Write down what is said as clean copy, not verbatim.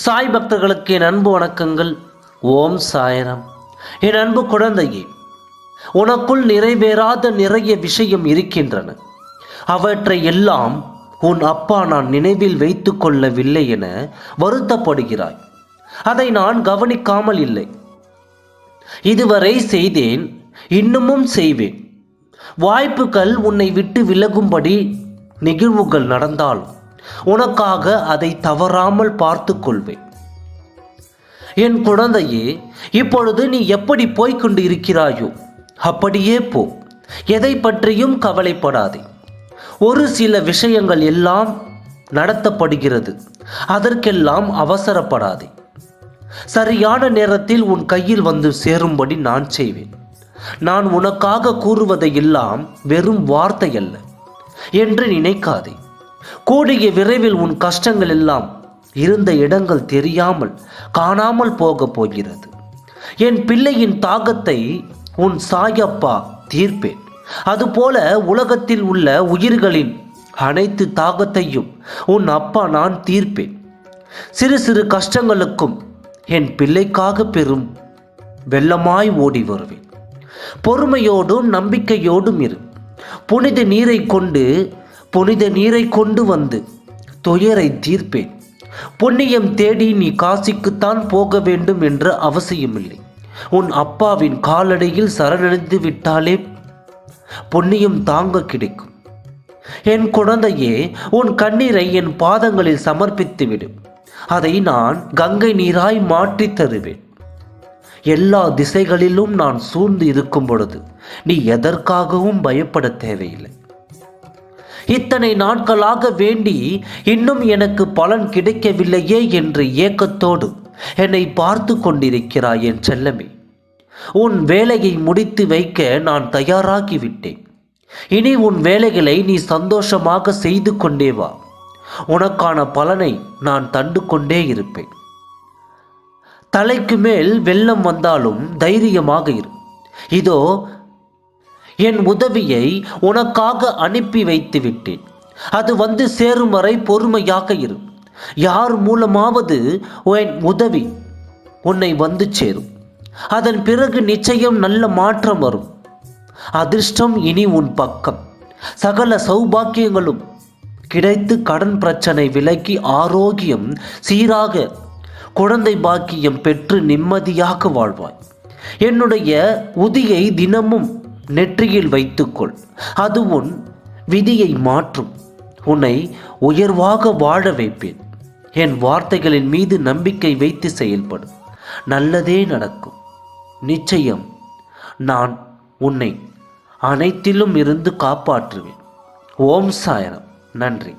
சாய் பக்தர்களுக்கு என் அன்பு வணக்கங்கள். ஓம் சாய்ராம். என் அன்பு குழந்தையே, உனக்குள் நிறைவேறாத நிறைய விஷயம் இருக்கின்றன. அவற்றை எல்லாம் உன் அப்பா நான் நினைவில் வைத்து கொள்ளவில்லை என வருத்தப்படுகிறாய். அதை நான் கவனிக்காமல் இல்லை. இதுவரை செய்தேன், இன்னமும் செய்வேன். வாய்ப்புகள் உன்னை விட்டு விலகும்படி நிகழ்வுகள் நடந்தாலும் உனக்காக அதை தவறாமல் பார்த்து கொள்வேன். என் குழந்தையே, இப்பொழுது நீ எப்படி போய்கொண்டு இருக்கிறாயோ அப்படியே போ. எதை பற்றியும் கவலைப்படாதே. ஒரு சில விஷயங்கள் எல்லாம் நடத்தப்படுகிறது, அதற்கெல்லாம் அவசரப்படாதே. சரியான நேரத்தில் உன் கையில் வந்து சேரும்படி நான் செய்வேன். நான் உனக்காக கூறுவதையெல்லாம் வெறும் வார்த்தை அல்ல என்று நினைக்காதே. கூடிய விரைவில் உன் கஷ்டங்கள் எல்லாம் இருந்த இடங்கள் தெரியாமல் காணாமல் போக போகிறது. என் பிள்ளையின் தாகத்தை உன் சாயப்பா தீர்ப்பேன். அதுபோல உலகத்தில் உள்ள உயிர்களின் அனைத்து தாகத்தையும் உன் அப்பா நான் தீர்ப்பேன். சிறு சிறு கஷ்டங்களுக்கும் என் பிள்ளைக்காக பெரும் வெள்ளமாய் ஓடி வருவேன். பொறுமையோடும் நம்பிக்கையோடும் இரு. புனித நீரை கொண்டு வந்து துயரை தீர்ப்பேன். புண்ணியம் தேடி நீ காசிக்குத்தான் போக வேண்டும் என்ற அவசியமில்லை. உன் அப்பாவின் காலடியில் சரணடைந்து விட்டாலே புண்ணியம் தாங்க கிடைக்கும். என் குழந்தையே, உன் கண்ணீரை என் பாதங்களில் சமர்ப்பித்து விடும். அதை நான் கங்கை நீராய் மாற்றி தருவேன். எல்லா திசைகளிலும் நான் சூழ்ந்து இருக்கும் பொழுது நீ எதற்காகவும் பயப்பட தேவையில்லை. இத்தனை நாட்களாக வேண்டி இன்னும் எனக்கு பலன் கிடைக்கவில்லையே என்று ஏக்கத்தோடு என்னை பார்த்து கொண்டிருக்கிறாய் என் செல்லமே. உன் வேலையை முடித்து வைக்க நான் தயாராகிவிட்டேன். இனி உன் வேலைகளை நீ சந்தோஷமாக செய்து கொண்டே வா. உனக்கான பலனை நான் தந்து கொண்டே இருப்பேன். தலைக்கு மேல் வெள்ளம் வந்தாலும் தைரியமாக இரு. இதோ என் உதவியை உனக்காக அனுப்பி வைத்து விட்டேன். அது வந்து சேரும் வரை பொறுமையாக இரு. யார் மூலமாவது என் உதவி உன்னை வந்து சேரும். அதன் பிறகு நிச்சயம் நல்ல மாற்றம் வரும். அதிர்ஷ்டம் இனி உன் பக்கம். சகல சௌபாக்கியங்களும் கிடைத்து கடன் பிரச்சனை விலகி ஆரோக்கியம் சீராக குழந்தை பாக்கியம் பெற்று நிம்மதியாக வாழ்வாய். என்னுடைய உதியை தினமும் நெற்றியில் வைத்துக்கொள். அது உன் விதியை மாற்றும். உன்னை உயர்வாக வாழ வைப்பேன். என் வார்த்தைகளின் மீது நம்பிக்கை வைத்து செயல்படும். நல்லதே நடக்கும். நிச்சயம் நான் உன்னை அனைத்திலும் இருந்து காப்பாற்றுவேன். ஓம் சாய்ராம். நன்றி.